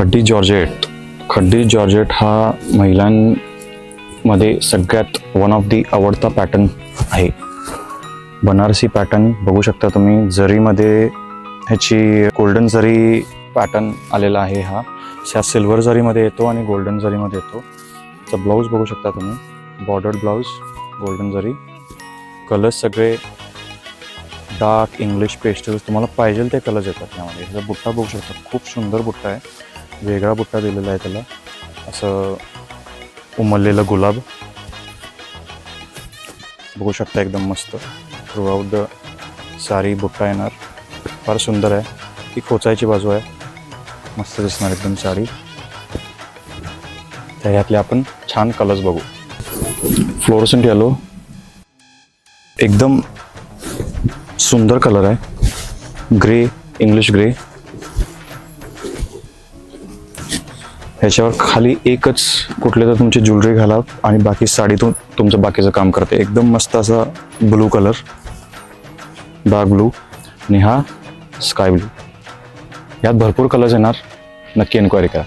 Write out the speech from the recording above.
खड्डी georgette. खड्डी georgette हा महिलांमध्ये सगळ्यात वन ऑफ दी आवडता पॅटर्न आहे. बनारसी पॅटर्न बघू शकता तुम्ही. जरीमध्ये ह्याची गोल्डन जरी पॅटर्न आलेला आहे. हा सिल्वर जरीमध्ये येतो आणि गोल्डन जरीमध्ये येतो. त्याचा ब्लाऊज बघू शकता तुम्ही. बॉर्डर्ड ब्लाऊज, गोल्डन जरी. कलर्स सगळे डार्क इंग्लिश पेस्टल्स, तुम्हाला पाहिजे ते कलर्स येतात यामध्ये. ह्याचा बुट्टा बघू शकता, खूप सुंदर बुट्टा आहे. वेगळा बुट्टा दिलेला आहे त्याला, असं उमललेलं गुलाब बघू शकता, एकदम मस्त. थ्रूआउट द सारी बुट्टा येणार, फार सुंदर आहे. ही खोचायची बाजू आहे, मस्त दिसणार एकदम साडी. त्यातले आपण छान कलर्स बघू. फ्लोरोसेंट येलो, एकदम सुंदर कलर आहे. Grey, English grey. ह्याच्यावर खाली एकच कुठले तर तुमची ज्वेलरी घाला आणि बाकी साडीतून तुमचं बाकीचं काम करते. एकदम मस्त असा ब्लू कलर, डार्क ब्लू, आणि हा स्काय ब्लू. यात भरपूर कलर्स येणार, नक्की एन्क्वायरी करा.